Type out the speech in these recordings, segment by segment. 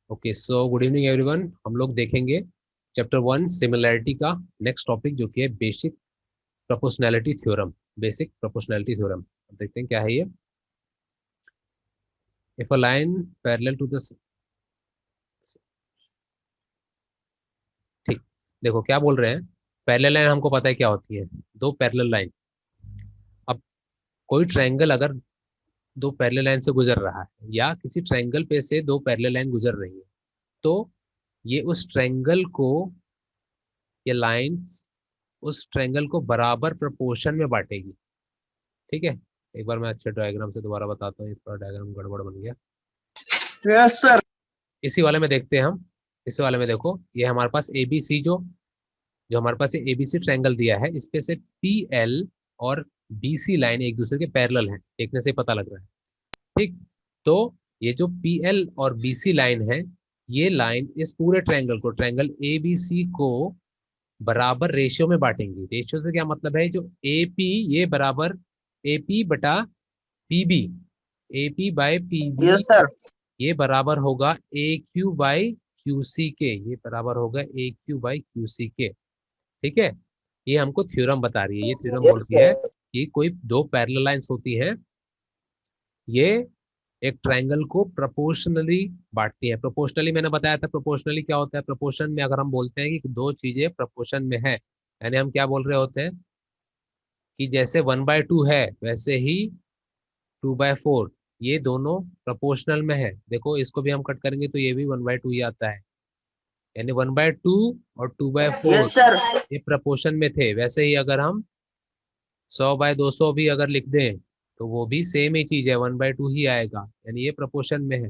Okay, so good evening everyone. हम लोग देखेंगे चैप्टर 1 सिमिलैरिटी का नेक्स्ट टॉपिक, जो कि है basic proportionality theorem. Basic proportionality theorem, देखते हैं क्या है ये। If a line parallel to the, ठीक, देखो क्या बोल रहे हैं। पैरेलल लाइन हमको पता है क्या होती है, दो पैरेलल लाइन। अब कोई ट्रायंगल अगर दो पैरेलल लाइन से गुजर रहा है, या किसी ट्रायंगल पे से दो पैरेलल लाइन गुजर रही है, तो ये उस ट्रायंगल को, ये लाइंस उस ट्रायंगल को बराबर प्रोपोर्शन में बांटेगी। ठीक है, एक बार मैं अच्छे डायग्राम से दोबारा बताता हूँ, थोड़ा डायग्राम गड़बड़ बन गया। Yes sir. इसी वाले में देखते हैं हम। इसी वाले में देखो, ये हमारे पास ए बी सी, जो जो हमारे पास ए बी सी ट्रायंगल दिया है, इस पे से पी एल और बी सी लाइन एक दूसरे के पैरेलल है, देखने से पता लग रहा है। ठीक, तो ये जो पी एल और बी सी लाइन है, ये लाइन इस पूरे ट्रायंगल को, ट्रायंगल ए बी सी को बराबर रेशियो में बांटेंगी। रेशियो से क्या मतलब है, जो ए पी, ये बराबर ए पी बटा P B, A P by P B, yes sir. ये बराबर होगा A Q by Q C के। ये बराबर होगा A Q by Q C के। ठीक है, ये हमको थ्योरम बता रही है। ये थ्योरम यस बोलती है सर। कि कोई दो पैरेलल लाइंस होती हैं, ये एक ट्रायंगल को प्रोपोर्शनली बांटती है। प्रोपोर्शनली मैंने बताया था, प्रोपोर्शनली क्या होता है। प्रोपोर्शन में अगर हम बोलते हैं कि दो चीजें प्रोपोर्शन में है, यानी हम क्या बोल रहे होते हैं कि जैसे 1/2 है, वैसे ही 2/4, ये दोनों प्रोपोर्शनल में है। देखो इसको भी हम कट करेंगे तो ये भी 1/2 ही आता है, यानी 1/2 और 2/4 यस सर। ये प्रोपोर्शन में थे। वैसे ही अगर हम 100/200 भी अगर लिख दें, तो वो भी सेम ही चीज है, 1/2 ही आएगा, यानी ये प्रोपोर्शन में है।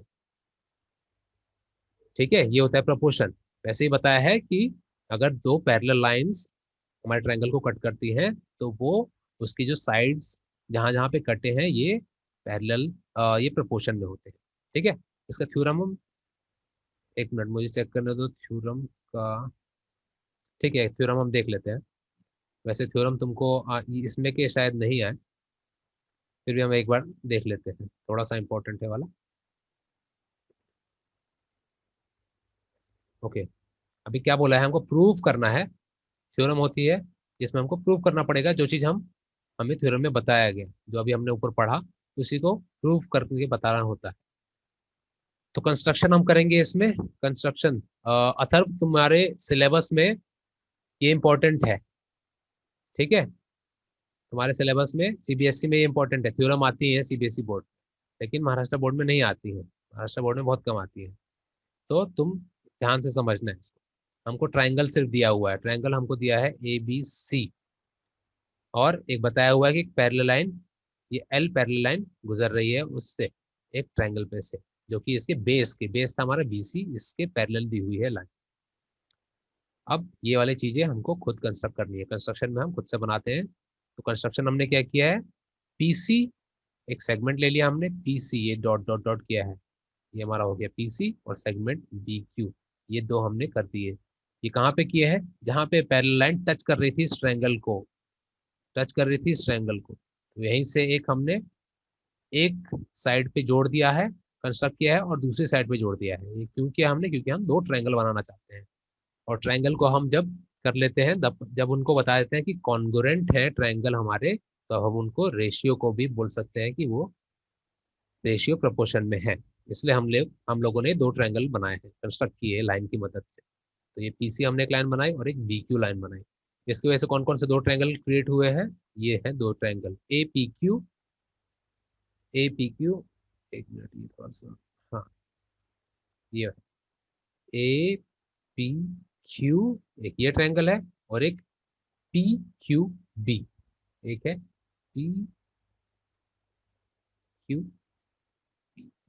ठीक है, ये होता है प्रोपोर्शन। वैसे ही बताया है कि अगर दो पैरेलल लाइंस हमारे ट्रायंगल को कट करती हैं, तो वो उसकी जो साइड्स जहां जहां पे कटे हैं, ये पैरेलल, ये प्रोपोर्शन में होते हैं। ठीक है, इसका थ्योरम हम, एक मिनट मुझे चेक करने दो थ्योरम का। ठीक है, थ्योरम हम देख लेते हैं। वैसे थ्योरम तुमको इसमें के शायद नहीं आए, फिर भी हम एक बार देख लेते हैं, थोड़ा सा इंपॉर्टेंट है वाला। ओके, अभी क्या बोला है, हमको प्रूव करना है। थ्योरम होती है जिसमें हमको प्रूव करना पड़ेगा जो चीज हमें थ्योरम में बताया गया, जो अभी हमने ऊपर पढ़ा, उसी को प्रूव करके बताना होता है। तो कंस्ट्रक्शन हम करेंगे इसमें। कंस्ट्रक्शन, अथर्व तुम्हारे सिलेबस में ये इंपॉर्टेंट है। ठीक है, तुम्हारे सिलेबस में सीबीएसई में ये इंपॉर्टेंट है। थ्योरम आती है सीबीएसई बोर्ड, लेकिन महाराष्ट्र बोर्ड में नहीं आती है। महाराष्ट्र बोर्ड में बहुत कम आती है। तो तुम ध्यान से समझना है इसको। हमको ट्राइंगल सिर्फ दिया हुआ है, ट्राइंगल हमको दिया है ए बी सी, और एक बताया हुआ है कि पैरेलल लाइन, ये एल पैरेलल लाइन गुजर रही है उससे, एक ट्राइंगल पे से, जो कि इसके बेस था हमारा बीसी, इसके पैरेलल दी हुई है लाइन। अब ये वाली चीजें हमको खुद कंस्ट्रक्ट करनी है। कंस्ट्रक्शन में हम खुद से बनाते हैं। तो कंस्ट्रक्शन हमने क्या किया है, पीसी, एक सेगमेंट ले लिया हमने, पीसी, ये डॉट डॉट डॉट किया है, ये हमारा हो गया पीसी, और सेगमेंट बी क्यू, ये दो हमने कर दिए। ये कहाँ पे किए हैं, जहाँ पे पैरेलल लाइन टच कर रही थी इस ट्रायंगल को, टच कर रही थी इस ट्रायंगल को, तो यहीं से एक हमने एक साइड पे जोड़ दिया है, कंस्ट्रक्ट किया है, और दूसरी साइड पे जोड़ दिया है। ये क्यों किया हमने, क्योंकि हम दो ट्रायंगल बनाना चाहते हैं। और ट्रायंगल को हम जब कर लेते हैं, जब उनको बता देते हैं कि कॉन्ग्रुएंट है ट्रायंगल हमारे, तो हम उनको रेशियो को भी बोल सकते हैं कि वो रेशियो प्रोपोर्शन में है। इसलिए हम लोगों ने दो ट्रायंगल बनाए हैं, कंस्ट्रक्ट किए लाइन की मदद से। तो ये पीसी हमने एक लाइन बनाई और एक बीक्यू लाइन बनाई। इसकी वजह से कौन कौन से दो ट्रायंगल क्रिएट हुए हैं, ये हैं दो triangle A P Q, A P Q, एक मिनट ये थोड़ा सा, हाँ, ये ए पी क्यू, एक ये ट्रायंगल है, और एक पी क्यू बी, एक है पी क्यू,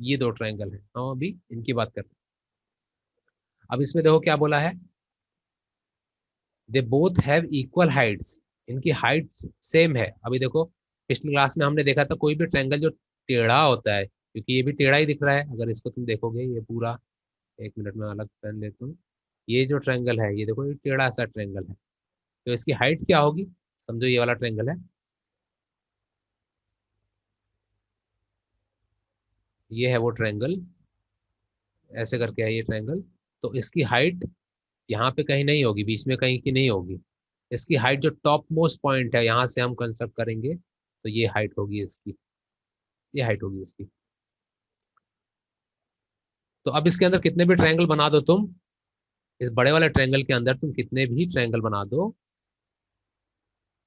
ये दो ट्रायंगल है। हम अभी इनकी बात करते हैं। अब इसमें देखो क्या बोला है, they both have equal Heights, इनकी हाइट सेम है। अभी देखो, पिछली क्लास में हमने देखा था कोई भी ट्रायंगल जो टेढ़ा होता है, क्योंकि ये भी टेढ़ा ही दिख रहा है, अगर इसको तुम देखोगे ये पूरा, एक मिनट में अलग पेन लेता हूँ। ये जो ट्रायंगल है, ये देखो, ये टेढ़ा सा ट्रायंगल है, तो इसकी हाइट क्या होगी। समझो ये वाला ट्रायंगल है, ये है वो ट्रायंगल, ऐसे करके है ये ट्रायंगल। तो इसकी हाइट यहाँ पे कहीं नहीं होगी, बीच में कहीं की नहीं होगी। इसकी हाइट जो टॉप मोस्ट पॉइंट है यहाँ से हम कंस्ट्रक्ट करेंगे, तो ये हाइट होगी इसकी, ये हाइट होगी इसकी। तो अब इसके अंदर कितने भी ट्रायंगल बना दो तुम, इस बड़े वाले ट्रायंगल के अंदर तुम कितने भी ट्रायंगल बना दो,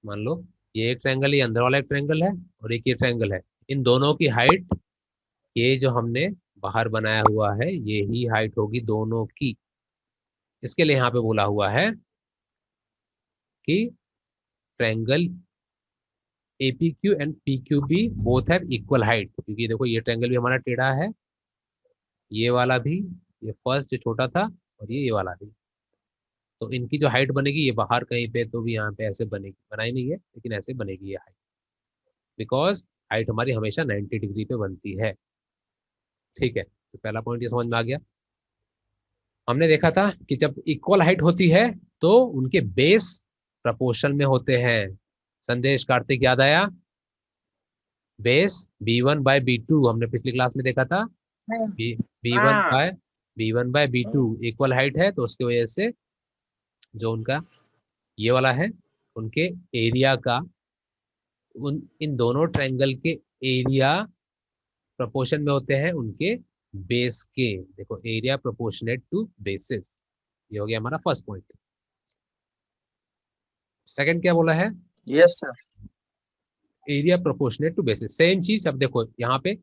मान लो ये एक ट्रायंगल, ये अंदर वाला एक ट्रायंगल है और एक ये ट्रायंगल है, इन दोनों की हाइट, ये जो हमने बाहर बनाया हुआ है ये ही हाइट होगी दोनों की। इसके लिए यहाँ पे बोला हुआ है कि triangle APQ and PQB both have equal height, क्योंकि देखो ये ट्रायंगल भी हमारा टेढ़ा है, ये वाला भी, ये फर्स्ट जो छोटा था और ये वाला भी। तो इनकी जो हाइट बनेगी ये बाहर कहीं पे तो भी यहाँ पे ऐसे बनेगी, बनाई नहीं है लेकिन ऐसे बनेगी ये हाइट, बिकॉज हाइट हमारी हमेशा 90 डिग्री पे बनती है। ठीक है, तो पहला पॉइंट ये समझ में आ गया। हमने देखा था कि जब इक्वल हाइट होती है तो उनके बेस प्रपोर्शन में होते हैं। संदेश कार्तिक याद आया? बेस B1/B2 हमने पिछली क्लास में देखा था। बी बी वन हाँ। बाय B1/B2 इक्वल हाइट है, तो उसकी वजह से जो उनका ये वाला है, उनके एरिया का, उन इन दोनों ट्रायंगल के एरिया प्रोपोर्शन में होते हैं उनके बेस के। देखो एरिया प्रोपोर्शनेट टू बेसिस, ये हो गया हमारा फर्स्ट पॉइंट। सेकंड क्या बोला है? Yes sir. Area proportionate to bases, same चीज। अब देखो यहाँ पे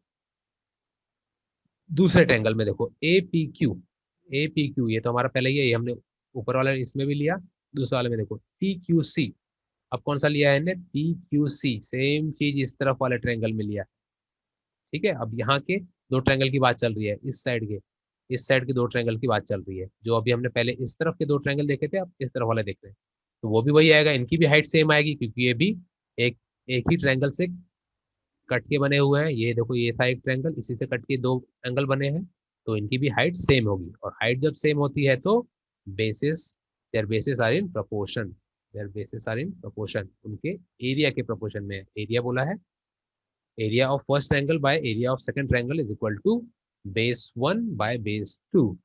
दूसरे ट्रायंगल में देखो APQ ये तो हमारा पहले ही है, ये हमने ऊपर वाले इसमें भी लिया, दूसरे वाले में देखो PQC। अब कौन सा लिया है हमने? PQC, सेम चीज इस तरफ वाले ट्रायंगल में लिया। ठीक है, अब यहाँ के दो ट्रायंगल की बात चल रही है, इस साइड के दो ट्रायंगल की बात चल रही है। जो अभी हमने पहले इस तरफ के दो ट्रायंगल देखे थे, अब इस तरफ वाले देख रहे हैं, तो वो भी वही आएगा, इनकी भी हाइट सेम आएगी, क्योंकि ये भी एक एक ही ट्रायंगल से कट के बने हुए हैं। ये देखो ये था एक ट्रायंगल, इसी से कट के दो एंगल बने हैं, तो इनकी भी हाइट सेम होगी। और हाइट जब सेम होती है तो bases, their bases are in proportion, their bases are in proportion, उनके एरिया के प्रपोर्शन में। एरिया बोला है, area of first triangle by area of second triangle is equal to base 1/base 2,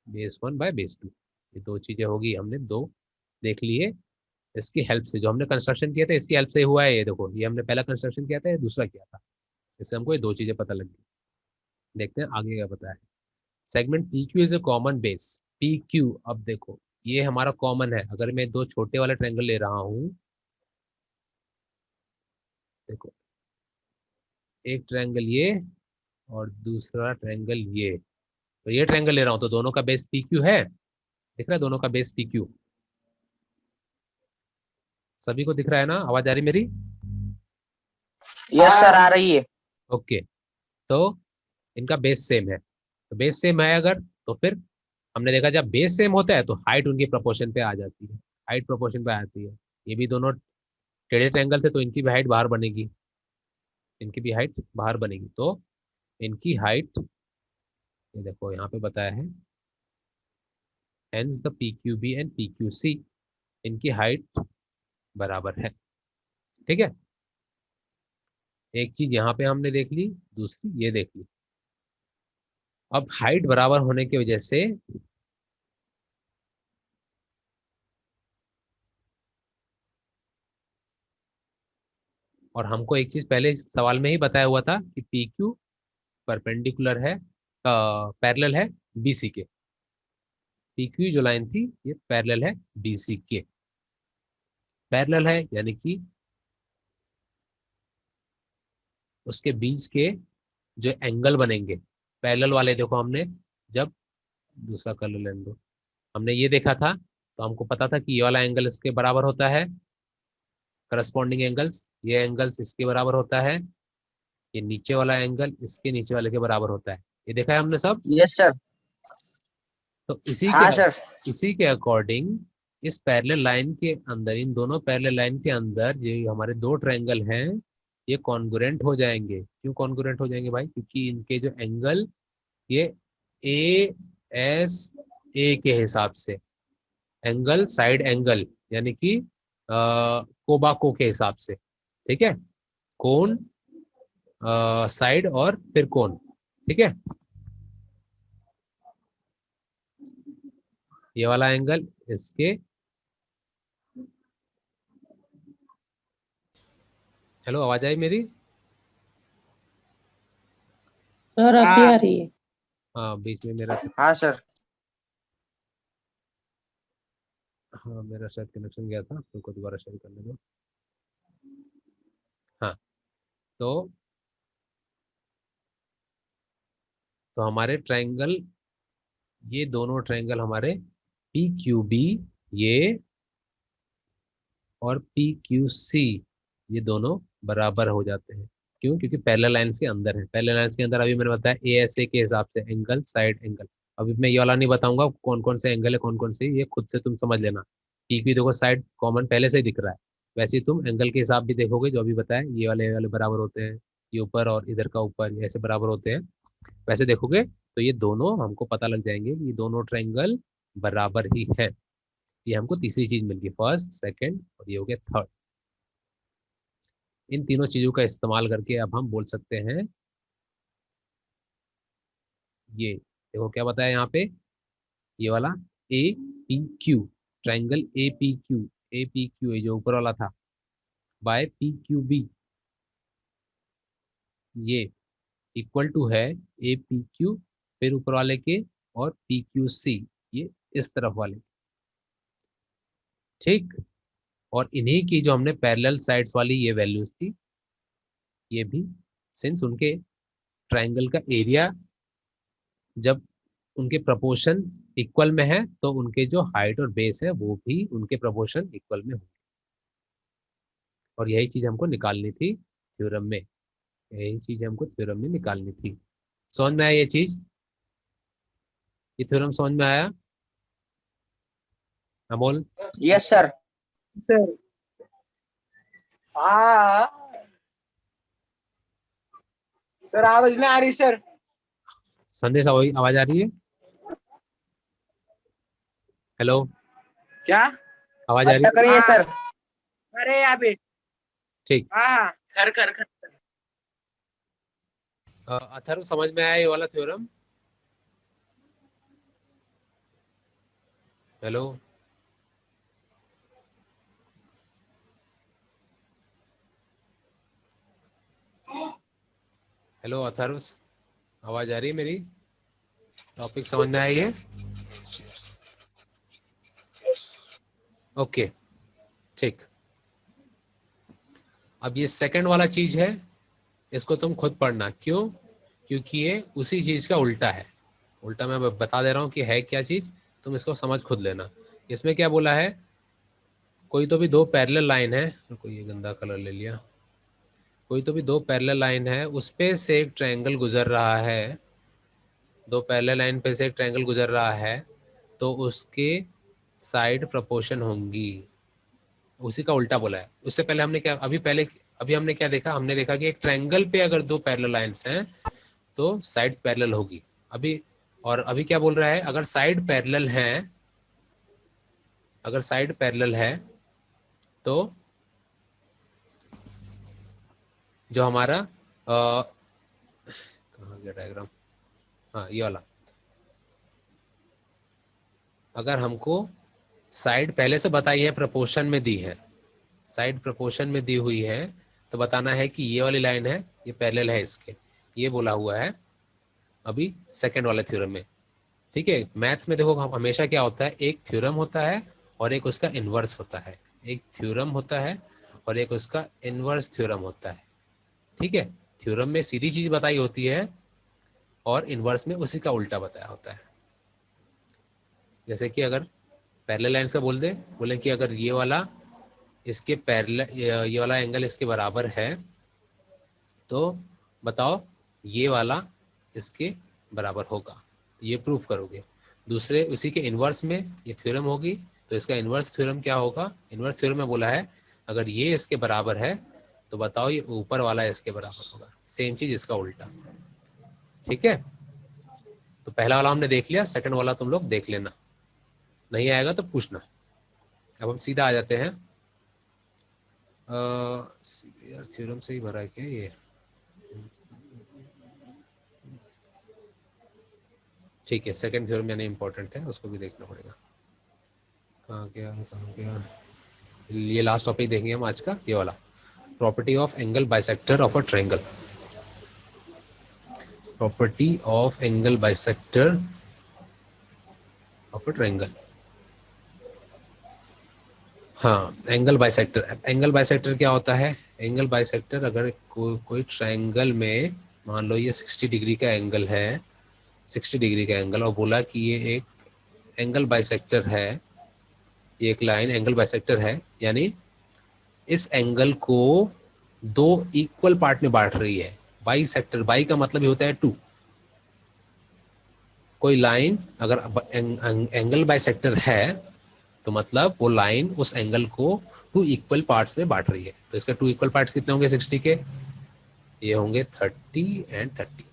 base 1/base 2। ये दो चीजें होगी, हमने दो देख लिए इसकी हेल्प से, जो हमने कंस्ट्रक्शन किया था इसकी हेल्प से हुआ है। ये देखो ये हमने पहला कंस्ट्रक्शन किया था, ये दूसरा किया था, इससे हमको ये दो चीजें पता लग गई। देखते हैं आगे क्या पता है। Segment PQ is a common base. PQ, अब देखो ये हमारा कॉमन है। अगर मैं दो छोटे वाले ट्रायंगल ले रहा हूँ, देखो एक ट्रायंगल ये और दूसरा ट्रायंगल ये, तो ये ट्रायंगल ले रहा हूँ तो दोनों का बेस PQ है, दिख रहा है दोनों का बेस PQ? सभी को दिख रहा है ना? आवाज आ रही मेरी? यस सर, आ रही है। ओके, तो इनका बेस सेम है, तो बेस सेम है अगर, तो फिर हमने देखा जब बेस सेम होता है तो हाइट उनकी प्रोपोर्शन पे आ जाती है, हाइट प्रोपोर्शन पे आती है। ये भी दोनों टेढ़े ट्रायंगल थे तो इनकी भी हाइट बाहर बनेगी, इनकी भी हाइट बाहर बनेगी। तो इनकी हाइट, ये देखो यहाँ पे बताया है, hence the PQB and PQC, इनकी हाइट बराबर है। ठीक है, एक चीज यहाँ पे हमने देख ली, दूसरी ये देख ली। अब हाइट बराबर होने की वजह से और हमको एक चीज पहले इस सवाल में ही बताया हुआ था कि PQ परपेंडिकुलर है, पैरेलल है BC के। PQ जो लाइन थी ये पैरेलल है BC के, पैरेलल है यानी कि उसके बीच के जो एंगल बनेंगे पैरेलल वाले, देखो हमने जब दूसरा कलर लेने दो, हमने ये देखा था तो हमको पता था कि ये वाला एंगल इसके बराबर होता है, करस्पॉन्डिंग एंगल्स, ये एंगल्स इसके बराबर होता है, ये नीचे वाला एंगल इसके नीचे वाले के बराबर होता है। ये देखा है हमने सब। Yes sir. तो हाँ सर। इसी के अकॉर्डिंग इस पैरेलल लाइन के अंदर, इन दोनों पैरेलल लाइन के अंदर जो हमारे दो ट्रायंगल हैं ये कॉन्ग्रुएंट हो जाएंगे। क्यों कॉन्ग्रुएंट हो जाएंगे भाई? क्योंकि इनके जो एंगल ये ASA के हिसाब से, एंगल साइड एंगल यानी कि कोबाको के हिसाब से, ठीक है, कोण साइड और फिर कोण, ठीक है। ये वाला एंगल इसके, हेलो आवाज आई मेरी? सर अभी हाँ आ रही है। हाँ बीच में मेरा, हाँ सर। हाँ मेरा शायद कनेक्शन गया था, तुमको दोबारा शेयर करने दो। हाँ, तो हमारे ट्रायंगल, ये दोनों ट्रायंगल हमारे पी क्यू बी ये और पी क्यू सी, ये दोनों बराबर हो जाते हैं। क्यों? क्योंकि पैरेलल लाइंस के अंदर है। पैरेलल लाइंस के अंदर अभी मैंने बताया ए एस ए के हिसाब से एंगल, साइड एंगल। अभी मैं ये वाला नहीं बताऊंगा कौन कौन से एंगल है, कौन कौन से, ये खुद से तुम समझ लेना। पी क्यू देखो साइड कॉमन पहले से ही दिख रहा है, वैसे ही तुम एंगल के हिसाब भी देखोगे, जो अभी बताया ये वाले बराबर होते हैं, ये ऊपर और इधर का ऊपर, ये ऐसे बराबर होते हैं। वैसे देखोगे तो ये दोनों हमको पता लग जाएंगे कि ये दोनों ट्रायंगल बराबर ही है। ये हमको तीसरी चीज मिल गई, फर्स्ट सेकंड और ये हो गया थर्ड। इन तीनों चीजों का इस्तेमाल करके अब हम बोल सकते हैं, ये देखो क्या बताया यहाँ पे, ये वाला A P Q, triangle A P Q, A P Q ये जो ऊपर वाला था, बाय पी क्यू बी, ये इक्वल टू है ए पी क्यू, फिर ऊपर वाले के, और पी क्यू सी, ये इस तरफ वाले। ठीक, और इन्हीं की जो हमने पैरेलल साइड्स वाली ये वैल्यूज थी, ये भी सिंस उनके ट्राइंगल का एरिया जब उनके प्रपोर्शन इक्वल में है, तो उनके जो हाइट और बेस है वो भी उनके प्रपोर्शन इक्वल में होंगे। और यही चीज हमको निकालनी थी थ्योरम में, यही चीज हमको थ्योरम में निकालनी थी। समझ में आया ये चीज? ये थ्योरम समझ में आया अमोल? Yes sir. सर हाँ सर आवाज नहीं आ रही सर। संदेश आवाज आ रही है? हेलो, क्या? आवाज आ रही अच्छा है? करिए सर। अरे यहाँ पे। ठीक। हाँ कर। अथर्व समझ में आया ये वाला थ्योरम? हेलो, हेलो अथर्व, आवाज आ रही है मेरी? टॉपिक समझ में आया ये? ओके, ठीक। अब ये सेकंड वाला चीज है, इसको तुम खुद पढ़ना। क्यों? क्योंकि ये उसी चीज का उल्टा है। उल्टा मैं बता दे रहा हूँ कि है क्या चीज, तुम इसको समझ खुद लेना। इसमें क्या बोला है, कोई तो भी दो पैरेलल लाइन है, कोई ये गंदा कलर ले लिया, कोई तो भी दो पैरेलल लाइन है, उस पे से एक ट्रायंगल गुजर रहा है, दो पैरेलल लाइन पे से एक ट्रायंगल गुजर रहा है, तो उसके साइड प्रोपोर्शन होंगी। उसी का उल्टा बोला है। उससे पहले हमने क्या, अभी हमने क्या देखा, हमने देखा कि एक ट्रायंगल पे अगर दो पैरेलल लाइंस हैं तो साइड्स पैरेलल होगी। अभी, और अभी क्या बोल रहा है, अगर साइड पैरेलल है, अगर साइड पैरेलल है तो जो हमारा कहाँ गया डायग्राम, हाँ ये वाला, अगर हमको साइड पहले से बताई है, प्रपोर्शन में दी है, साइड प्रपोर्शन में दी हुई है, तो बताना है कि ये वाली लाइन है, ये पैरेलल है इसके, ये बोला हुआ है अभी सेकंड वाले थ्योरम में। ठीक है, मैथ्स में देखो हमेशा क्या होता है, एक थ्योरम होता है और एक उसका इनवर्स होता है, एक थ्योरम होता है और एक उसका इनवर्स थ्योरम होता है। ठीक है, थ्योरम में सीधी चीज बताई होती है और इनवर्स में उसी का उल्टा बताया होता है। जैसे कि अगर पैरेलल लाइन से बोल दे, बोले कि अगर ये वाला इसके पैरेलल, ये वाला एंगल इसके बराबर है, तो बताओ ये वाला इसके बराबर होगा, ये प्रूफ करोगे। दूसरे उसी के इन्वर्स में ये थ्योरम होगी, तो इसका इन्वर्स थ्योरम क्या होगा, इन्वर्स थ्योरम में बोला है अगर ये इसके बराबर है तो बताओ ये ऊपर वाला इसके बराबर होगा, सेम चीज इसका उल्टा। ठीक है, तो पहला वाला हमने देख लिया, सेकंड वाला तुम लोग देख लेना, नहीं आएगा तो पूछना। अब हम सीधा आ जाते हैं, यार थ्योरम से ही भरा है क्या ये? ठीक है, सेकंड थ्योरम यानी इंपॉर्टेंट है, उसको भी देखना पड़ेगा। कहाँ गया, ये लास्ट टॉपिक देखेंगे हम आज का, ये वाला, property of angle bisector of a triangle. Property of angle bisector of a triangle. हाँ, एंगल बाइसेक्टर। एंगल बाइसेक्टर क्या होता है? एंगल बाइसेक्टर, अगर कोई ट्रायंगल में मान लो ये 60 डिग्री का एंगल है, 60 डिग्री का एंगल, और बोला कि ये एक एंगल बाइसेक्टर है, ये एक लाइन एंगल बाइसेक्टर है, यानी इस एंगल को दो इक्वल पार्ट में बांट रही है। बाई सेक्टर, बाई का मतलब ये होता है टू। कोई लाइन अगर एंगल बाइसेक्टर है तो मतलब वो लाइन उस एंगल को टू इक्वल पार्ट्स में बांट रही है। तो इसके टू इक्वल पार्ट्स कितने होंगे 60 के? ये होंगे 30 एंड 30।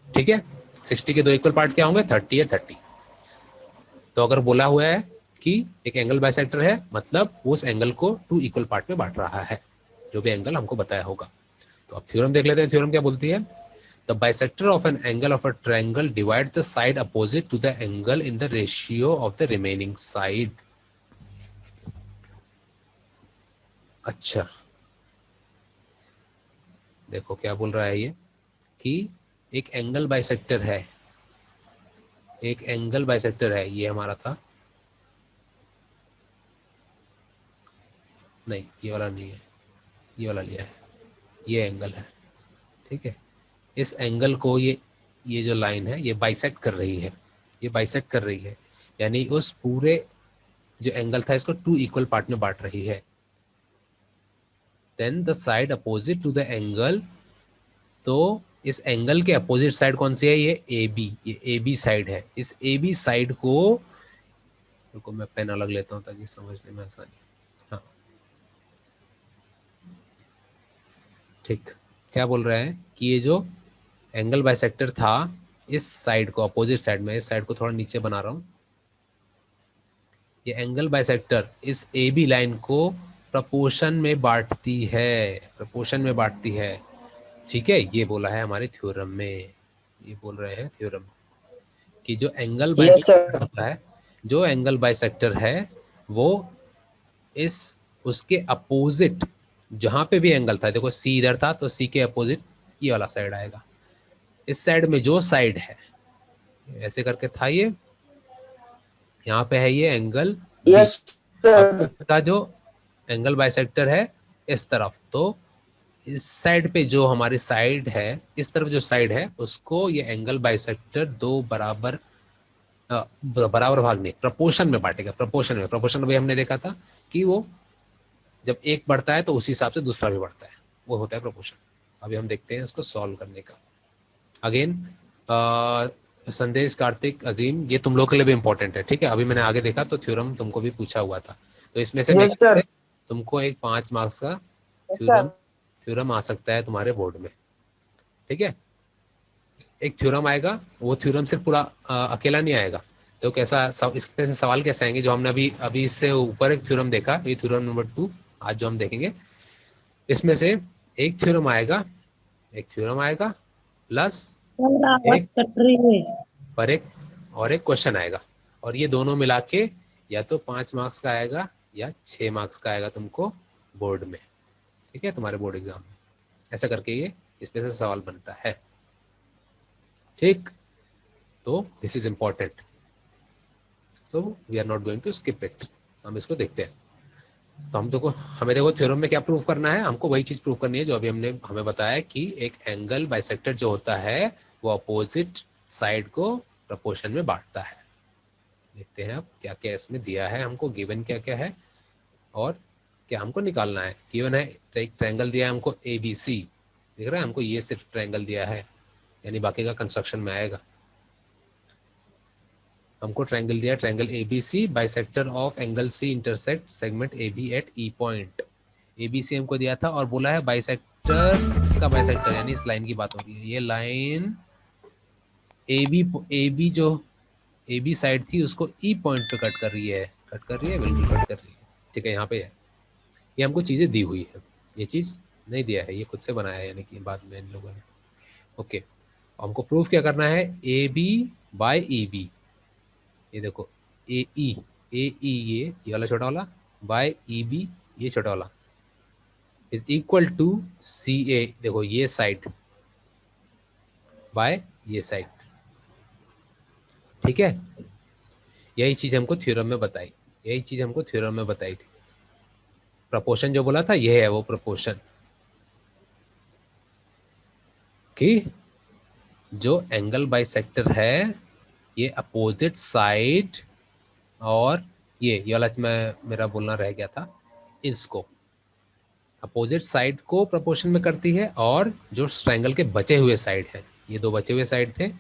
ठीक है, 60 के दो इक्वल पार्ट क्या होंगे? 30 या 30। तो अगर बोला हुआ है कि एक एंगल बाइसेक्टर है, मतलब वो उस एंगल को टू इक्वल पार्ट में बांट रहा है, जो भी एंगल हमको बताया होगा। तो अब थ्योरम देख लेते हैं। थ्योरम क्या बोलती है? The bisector of an angle of a triangle divide the side opposite to the angle in the ratio of the remaining side. अच्छा, देखो क्या बोल रहा है ये, कि एक एंगल बाइसेक्टर है, एक एंगल बाइसेक्टर है, ये हमारा था, नहीं ये वाला नहीं है, ये वाला लिया है, ये एंगल है। ठीक है, इस एंगल को ये जो लाइन है ये बाइसेक्ट कर रही है, ये बाइसेक्ट कर रही है, यानी उस पूरे जो एंगल था इसको टू इक्वल पार्ट में बांट रही है। Then the side opposite to the angle, तो इस एंगल के अपोजिट साइड कौन सी है? ये ए बी, ये ए बी साइड है। इस ए बी साइड को, रुको मैं पेन अलग लेता हूँ ताकि समझने में आसानी। हाँ ठीक, क्या बोल रहे हैं कि ये जो एंगल बाइसेक्टर था, इस साइड को, अपोजिट साइड में, इस साइड को थोड़ा नीचे बना रहा हूँ, ये एंगल बाइसेक्टर इस ए बी लाइन को प्रपोर्शन में बांटती है, प्रपोर्शन में बांटती है। ठीक है, ये बोला है हमारे थ्योरम में, ये बोल रहे हैं थ्योरम कि जो एंगल यस बाइसेक्टर सर। होता है, जो एंगल बाइसेक्टर है वो इस उसके अपोजिट, जहां पे भी एंगल था, देखो सी इधर था तो सी के अपोजिट ये वाला साइड आएगा। इस साइड में जो साइड है, ऐसे करके था ये, यहाँ पे है ये एंगल बी, यस अब सर। इसका जो एंगल बाइसेक्टर है इस तरफ, तो इस साइड पे जो हमारी साइड है, इस तरफ जो साइड है उसको ये एंगल बाइसेक्टर दो बराबर बराबर भाग नहीं, प्रपोर्शन में बांटेगा। प्रपोर्शन में, प्रपोर्शन में हमने देखा था कि वो जब एक बढ़ता है तो उसी हिसाब से दूसरा भी बढ़ता है, वो होता है प्रपोर्शन। अभी हम देखते हैं इसको सॉल्व करने का। अगेन संदेश, कार्तिक, अजीम, ये तुम लोग के लिए भी इंपॉर्टेंट है। ठीक है, अभी मैंने आगे देखा तो थ्योरम तुमको भी पूछा हुआ था, तो इसमें से यस सर। तुमको एक 5 मार्क्स का यस थ्योरम, सर। थ्योरम आ सकता है तुम्हारे बोर्ड में। ठीक है, एक थ्योरम आएगा, वो थ्योरम सिर्फ पूरा अकेला नहीं आएगा। तो कैसा इसमें से सवाल कैसे आएंगे, जो हमने अभी अभी इससे ऊपर एक थ्योरम देखा, ये थ्योरम नंबर 2 आज जो हम देखेंगे, इसमें से एक थ्योरम आएगा, एक थ्योरम आएगा प्लस सर आवाज एक कट रही है। पर एक और एक क्वेश्चन आएगा, और ये दोनों मिला के या तो 5 मार्क्स का आएगा या 6 मार्क्स का आएगा तुमको बोर्ड में। ठीक है, तुम्हारे बोर्ड एग्जाम में ऐसा करके ये इसमें से सवाल बनता है। ठीक, तो this is important, so we are not going to skip it. हम इसको देखते हैं। तो हम देखो, हमें देखो थ्योरम में क्या प्रूव करना है, हमको वही चीज प्रूव करनी है जो अभी हमने हमें बताया कि एक एंगल बाइसेक्टर जो होता है वो अपोजिट साइड को प्रपोर्शन में बांटता है। देखते हैं अब क्या क्या इसमें दिया है हमको, गिवन क्या क्या है और क्या हमको निकालना है। गिवन है एक ट्रायंगल दिया है हमको ए बी सी, दिख रहा है हमको, ये सिर्फ ट्रायंगल दिया है, यानी बाकी का कंस्ट्रक्शन में आएगा। हमको ट्रायंगल दिया, triangle A B C, bisector of angle C intersect segment A B at E point. A B C हमको दिया था और बोला है बाइसेक्टर, इसका बाइसेक्टर, यानी इस लाइन की बात हो रही है, ये लाइन ए बी जो ए बी साइड थी उसको ई पॉइंट पे कट कर रही है, कट कर रही है, बिल्कुल कट कर रही है। ठीक है, यहाँ पे है, ये हमको चीज़ें दी हुई है, ये चीज़ नहीं दिया है, ये खुद से बनाया है, यानी कि बाद में इन लोगों ने। ओके, हमको प्रूफ क्या करना है, A B by E B, ये देखो ए ई ये वाला छोटा वाला बाय ई बी ये छोटा वाला इज इक्वल टू सी ए, देखो ये साइड बाय ये साइड। ठीक है, यही चीज हमको थ्योरम में बताई, यही चीज हमको थ्योरम में बताई थी। प्रपोर्शन जो बोला था यह है वो प्रपोर्शन कि जो एंगल बाइसेक्टर है ये अपोजिट साइड और ये वाला मैं मेरा बोलना रह गया था, इसको अपोजिट साइड को प्रपोर्शन में करती है और जो ट्रायंगल के बचे हुए साइड हैं, ये दो बचे हुए साइड थे,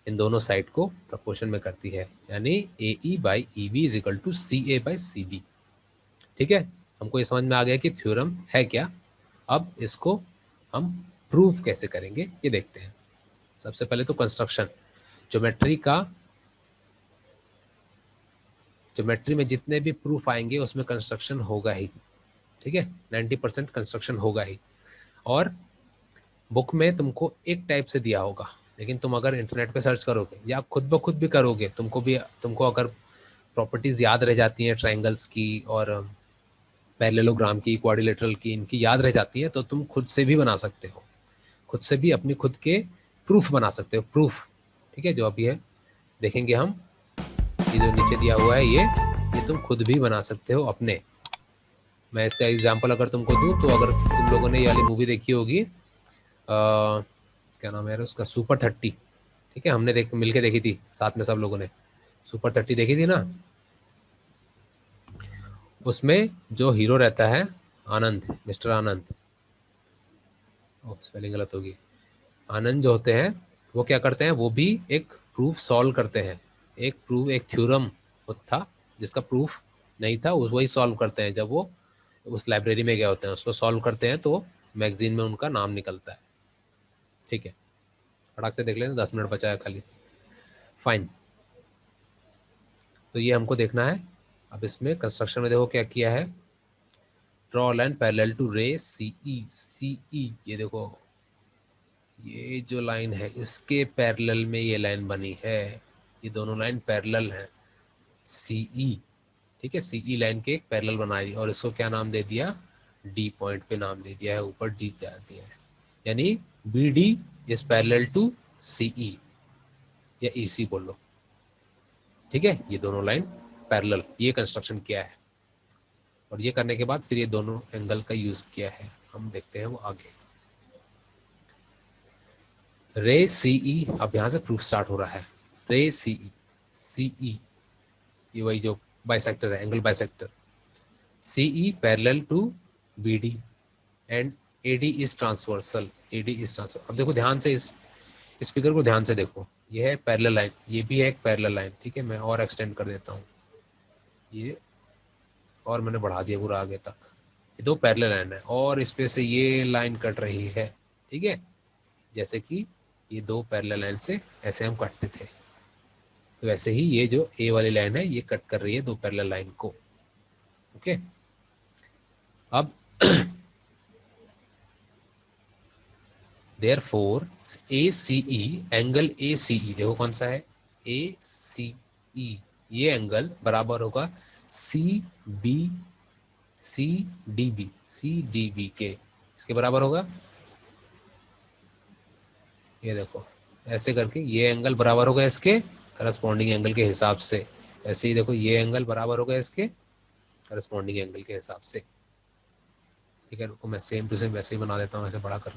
इन दोनों साइड को प्रपोर्शन में करती है, यानी A E by E B is equal to C A by C B. ठीक है, हमको ये समझ में आ गया कि थ्योरम है क्या। अब इसको हम प्रूफ कैसे करेंगे ये देखते हैं। सबसे पहले तो कंस्ट्रक्शन, ज्योमेट्री में जितने भी प्रूफ आएंगे उसमें कंस्ट्रक्शन होगा ही। ठीक है, 90% कंस्ट्रक्शन होगा ही। और बुक में तुमको एक टाइप से दिया होगा, लेकिन तुम अगर इंटरनेट पे सर्च करोगे या खुद ब खुद भी करोगे, तुमको अगर प्रॉपर्टीज याद रह जाती हैं ट्रायंगल्स की और पैरेललोग्राम की, क्वाड्रिलेटरल की, इनकी याद रह जाती है तो तुम खुद से भी बना सकते हो, खुद से भी अपनी खुद के प्रूफ बना सकते हो, प्रूफ। ठीक है, जो अभी है देखेंगे हम, ये जो नीचे दिया हुआ है ये तुम खुद भी बना सकते हो अपने। मैं इसका एग्जांपल अगर तुमको दूं तो अगर तुम लोगों ने ये वाली मूवी देखी होगी, क्या नाम है यार उसका, सुपर 30। ठीक है, हमने मिलके देखी थी साथ में सब लोगों ने, सुपर 30 देखी थी ना। उसमें जो हीरो रहता है आनंद, मिस्टर आनंद, स्पेलिंग गलत होगी, आनंद जो होते हैं वो क्या करते हैं, वो भी एक प्रूफ सॉल्व करते हैं। एक थ्योरम था जिसका प्रूफ नहीं था, वही सॉल्व करते हैं। जब वो उस लाइब्रेरी में गए होते हैं उसको सॉल्व करते हैं तो मैगजीन में उनका नाम निकलता है। ठीक है, फटाक से देख लेना, 10 मिनट बचा है खाली। फाइन, तो ये हमको देखना है। अब इसमें कंस्ट्रक्शन में देखो क्या किया है, ड्रॉ लाइन पैरेलल टू रे सी ई, ये देखो ये जो लाइन है इसके पैरेलल में ये लाइन बनी है, ये दोनों लाइन पैरेलल हैं, सी ई। ठीक है, सी ई लाइन के एक पैरेलल बना दी और इसको क्या नाम दे दिया, डी पॉइंट पे नाम दे दिया है, ऊपर डी डाल दिया है, यानी B D is parallel to C E या ई सी बोल लो। ठीक है, ये दोनों लाइन पैरेलल, ये कंस्ट्रक्शन किया है और ये करने के बाद फिर ये दोनों एंगल का यूज किया है। हम देखते हैं वो आगे। रे सी ई, अब यहाँ से प्रूफ स्टार्ट हो रहा है। रे सी ई, ये वही जो बाइसेक्टर है, angle bisector. C E parallel to B D and A D is transversal, A D is transversal. अब देखो ध्यान से इस फिगर को ध्यान से देखो, ये है पैरेलल लाइन, ये भी है एक पैरेलल लाइन। ठीक है, मैं और एक्सटेंड कर देता हूँ ये, और मैंने बढ़ा दिया पूरा आगे तक। ये दो पैरेलल लाइन है और इस पे से ये लाइन कट रही है। ठीक है, जैसे कि ये दो पैरेलल लाइन से ऐसे हम कटते थे, तो वैसे ही ये जो ए वाली लाइन है ये कट कर रही है दो पैरेलल लाइन को। ओके, अब therefore A C E, angle A C E देखो कौन सा है, ए सी ई, ये एंगल बराबर होगा सी डी बी के, इसके बराबर होगा। ये देखो ऐसे करके ये एंगल बराबर होगा इसके करस्पॉन्डिंग एंगल के हिसाब से। ऐसे ही देखो ये एंगल बराबर होगा इसके करस्पॉन्डिंग एंगल के हिसाब से। ठीक है, रुको मैं सेम टू सेम वैसे ही बना देता हूँ, ऐसे बड़ा कर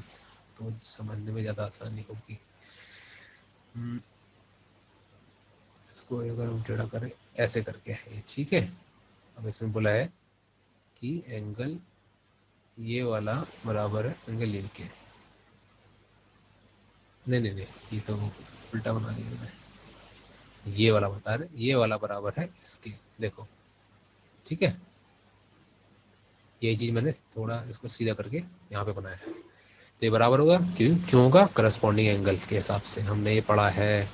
तो समझने में ज़्यादा आसानी होगी। इसको अगर हम टेढ़ा करें ऐसे करके है ये। ठीक है, अब इसमें बोला है कि एंगल ये वाला बराबर है एंगल ये के, नहीं ये तो उल्टा बना दिया मैंने, ये वाला बता रहे, ये वाला बराबर है इसके, देखो। ठीक है, ये चीज़ मैंने थोड़ा इसको सीधा करके यहाँ पे बनाया है, तो ये बराबर होगा, क्यों होगा, करस्पॉन्डिंग एंगल के हिसाब से। हमने ये पढ़ा है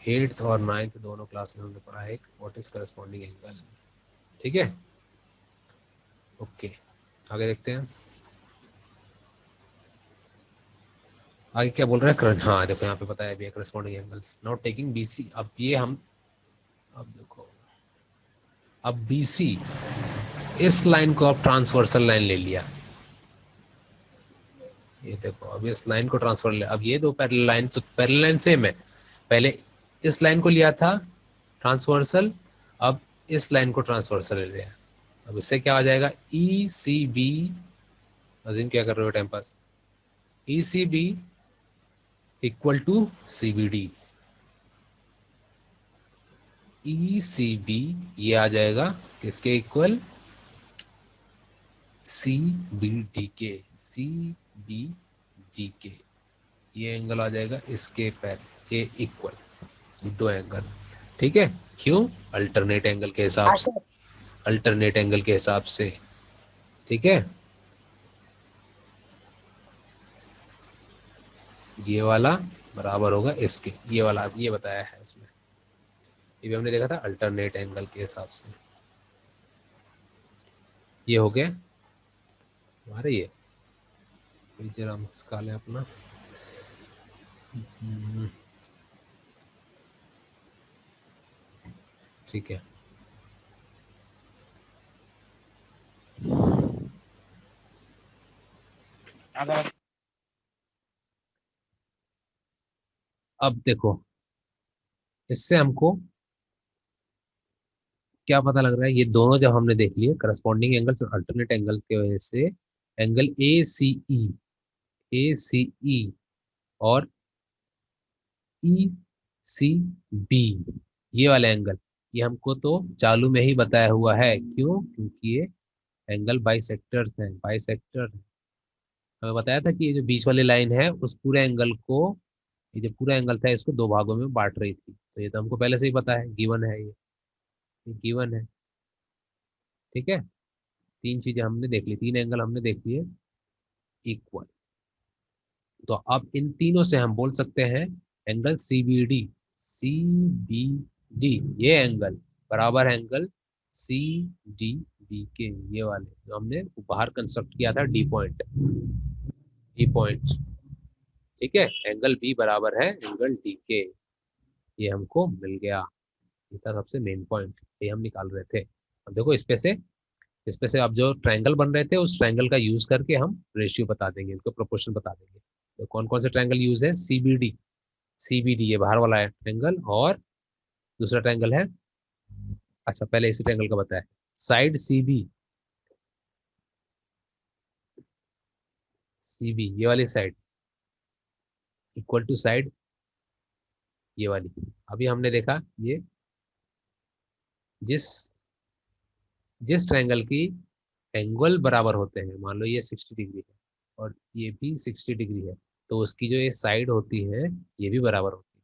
8th और 9th दोनों क्लास में हमने पढ़ा है व्हाट इज करस्पॉन्डिंग एंगल। ठीक है, ओके, आगे देखते हैं। आगे क्या बोल रहा है? हाँ देखो यहाँ पे बताया भी है corresponding angles not taking BC. अब ये हम, अब देखो, अब बीसी, इस लाइन को अब ट्रांसवर्सल लाइन ले लिया। ये देखो अब इस लाइन को ट्रांसफर ले, अब ये दो पैरेलल लाइन, तो पैरेलल लाइन सेम है। पहले इस लाइन को लिया था ट्रांसवर्सल, अब इस लाइन को ट्रांसवर्सल ले लिया। अब इससे क्या आ जाएगा? ई सी बी, अजीम क्या कर रहे हो time pass, E C B equal to C B D. E C B ये आ जाएगा किसके इक्वल? सी बी डी के, सी बी डी के। ये एंगल आ जाएगा इसके पैर के इक्वल, दो एंगल। ठीक है, क्यों? अल्टरनेट एंगल के हिसाब हाँ से, सर। अल्टरनेट एंगल के हिसाब से। ठीक है, ये वाला बराबर होगा इसके, ये वाला ये बताया है इसमें, ये भी हमने देखा था अल्टरनेट एंगल के हिसाब से। ये हो गया हमारे, ये जरा हम इसका लें अपना। ठीक है, अब देखो इससे हमको क्या पता लग रहा है? ये दोनों जब हमने देख लिए करस्पॉन्डिंग एंगल्स और अल्टरनेट एंगल्स की वजह से, angle A C E, A C ई और ई सी बी, ये वाला एंगल, ये हमको तो चालू में ही बताया हुआ है। क्यों? क्योंकि ये एंगल बाइसेक्टर्स हैं, बाइसेक्टर। हमें बताया था कि ये जो बीच वाली लाइन है उस पूरे एंगल को, ये जो पूरा एंगल था इसको दो भागों में बांट रही थी। तो ये तो हमको पहले से ही पता है, गिवन है ये गिवन है। ठीक है, तीन चीजें हमने देख ली, तीन एंगल हमने देख लिए इक्वल। तो अब इन तीनों से हम बोल सकते हैं angle C B D, C B D ये एंगल बराबर एंगल सी डी बी के, ये वाले जो हमने बाहर कंस्ट्रक्ट किया था डी पॉइंट, डी पॉइंट। ठीक है, एंगल बी बराबर है एंगल डी के, ये हमको मिल गया। ये था सबसे मेन पॉइंट, ये हम निकाल रहे थे। अब देखो इस पे से अब जो ट्रायंगल बन रहे थे उस ट्रायंगल का यूज करके हम रेशियो बता देंगे, इनको प्रोपोर्शन बता देंगे। तो कौन कौन से ट्रायंगल यूज है? सीबीडी, सीबीडी ये बाहर वाला है ट्रायंगल, और दूसरा ट्रायंगल है, अच्छा पहले इसी ट्रायंगल का बताया, साइड सीबी, सीबी ये वाली साइड इक्वल टू साइड ये वाली। अभी हमने देखा ये जिस जिस ट्रायंगल की एंगल बराबर होते हैं, मान लो ये 60 डिग्री है और ये भी 60 डिग्री है, तो उसकी जो ये साइड होती है ये भी बराबर होती है।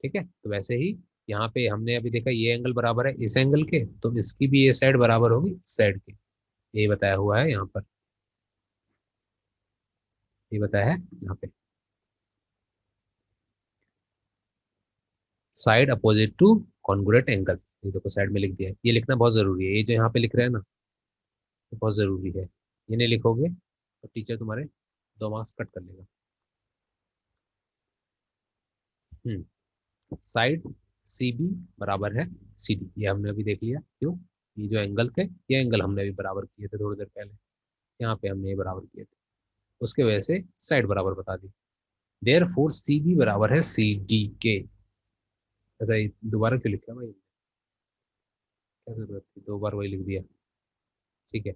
ठीक है, तो वैसे ही यहाँ पे हमने अभी देखा ये एंगल बराबर है इस एंगल के, तो इसकी भी ये साइड बराबर होगी इस साइड के, ये बताया हुआ है यहाँ पर, ये बताया है यहाँ पे, side opposite two congruent angles. ये देखो साइड में लिख दिया है, ये लिखना बहुत जरूरी है, ये जो यहाँ पे लिख रहे हैं ना, ये बहुत जरूरी है। ये नहीं लिखोगे तो टीचर तुम्हारे 2 मार्क्स कट कर लेगा। साइड सी बी बराबर है सी डी, ये हमने अभी देख लिया। क्यों? ये जो एंगल थे, ये एंगल हमने अभी बराबर किए थे थोड़ी देर पहले, यहाँ पे हमने ये बराबर किए थे, उसके वजह से साइड बराबर बता दी। देयर फोर सी बी बराबर है सी डी के। ऐसा ये दोबारा क्यों लिखा भाई? क्या जरूरत थी, 2 बार वही लिख दिया। ठीक है,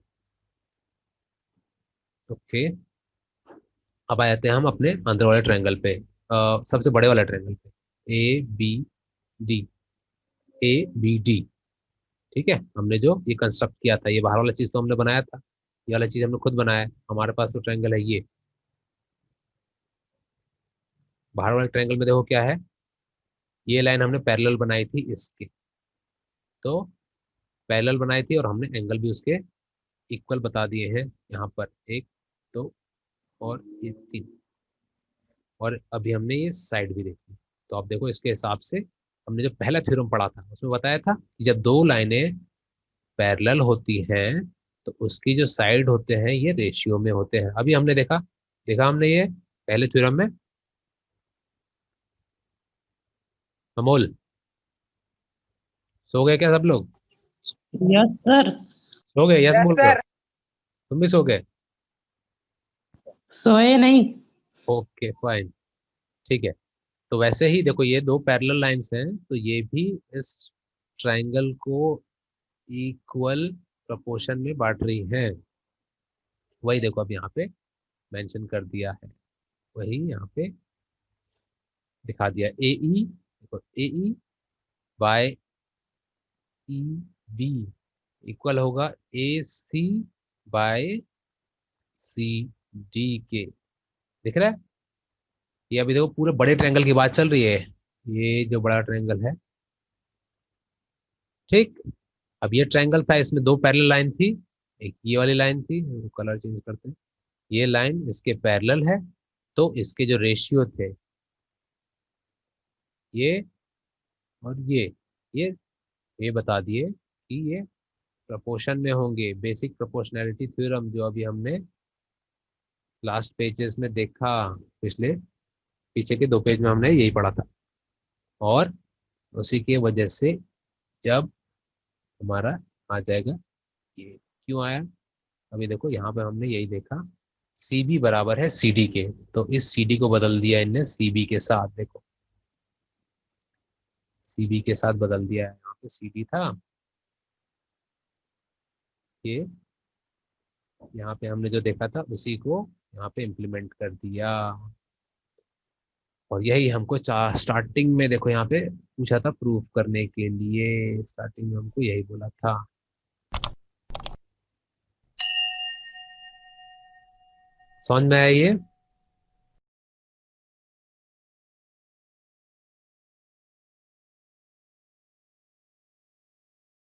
ओके। अब आ जाते हैं हम अपने अंदर वाले ट्रायंगल पे, सबसे बड़े वाले ट्रायंगल पे, A B D, A B D. ठीक है, हमने जो ये कंस्ट्रक्ट किया था, ये बाहर वाला चीज तो हमने बनाया था, ये वाला चीज हमने खुद बनाया है। हमारे पास तो ट्रायंगल है ये, बाहर वाले ट्रायंगल में देखो क्या है, ये लाइन हमने पैरेलल बनाई थी इसके, तो पैरेलल बनाई थी और हमने एंगल भी उसके इक्वल बता दिए हैं यहाँ पर, एक, दो और ये 3। और अभी हमने ये साइड भी देखी, तो आप देखो इसके हिसाब से हमने जो पहला थ्योरम पढ़ा था उसमें बताया था कि जब दो लाइनें पैरेलल होती हैं तो उसकी जो साइड होते हैं ये रेशियो में होते हैं। अभी हमने देखा देखा हमने ये पहले थ्योरम में। अमोल, सो गए क्या सब लोग? Yes sir. सो गए? यस यस बोल रहे हो? सर। तुम भी सो गए? सोए नहीं। ओके फाइन, ठीक है। तो वैसे ही देखो, ये दो पैरेलल लाइंस हैं, तो ये भी इस ट्रायंगल को इक्वल प्रोपोर्शन में बांट रही हैं। वही देखो अब यहाँ पे मेंशन कर दिया है, वही यहाँ पे दिखा दिया। ए ई, देखो A E by E B equal होगा A C bye C D के। दिख रहा है? ये अभी देखो पूरे बड़े ट्रायंगल की बात चल रही है, ये जो बड़ा ट्रायंगल है, ठीक। अब ये ट्रायंगल था, इसमें दो पैरेलल लाइन थी, एक ये वाली लाइन थी, कलर चेंज करते हैं, ये लाइन इसके पैरेलल है, तो इसके जो रेशियो थे, ये और ये ये बता दिए कि ये प्रोपोर्शन में होंगे। बेसिक प्रोपोर्शनैलिटी थ्योरम जो अभी हमने लास्ट पेजेस में देखा, पिछले पीछे के दो पेज में हमने यही पढ़ा था, और उसी की वजह से जब हमारा आ जाएगा, ये क्यों आया, अभी देखो यहाँ पे हमने यही देखा, सी बी बराबर है सी डी के, तो इस सी डी को बदल दिया इनने सी बी के साथ। देखो सी बी के साथ बदल दिया है, यहाँ पे सी डी था, ये यहाँ पे हमने जो देखा था उसी को यहाँ पे इम्प्लीमेंट कर दिया। और यही हमको स्टार्टिंग में देखो यहाँ पे पूछा था प्रूफ करने के लिए, स्टार्टिंग में हमको यही बोला था। समझ में आया ये?